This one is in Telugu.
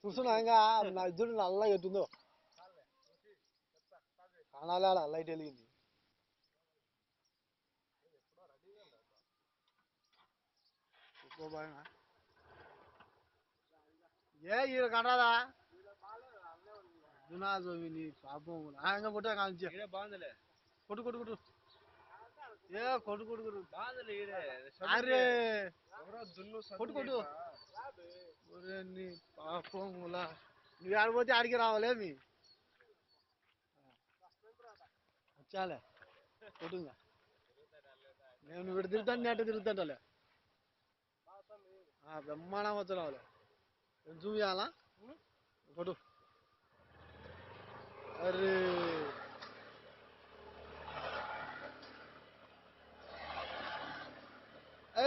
చూస్తున్నా ఇంకా నా ఇద్దరు నల్లగా ఎత్తుందో కానాలి అలా లైట్ వెలిగింది ఏ ఈడ కనరాదా దునాజోమిని పాపం ఆయన కొట్టే కాంచి బాగుందిలే కొట్టు కొట్టు కొట్టు ఏ కొట్టు కొట్టు కొట్టు బాగుందిలే అరే కొట్టు కొట్టు ఒరే నీ పాపములా నువ్వు ఆడిపోతే ఆడికి రావాలేమి వచ్చాలే కొట్టుందా నేను నువ్వు ఇక్కడ తిరుగుతాను నేను అట్ట తిరుగుతాంటాలే బ్రహ్మాండం వచ్చి రావాలి చూపియాలా కొట్టు అరే ఏ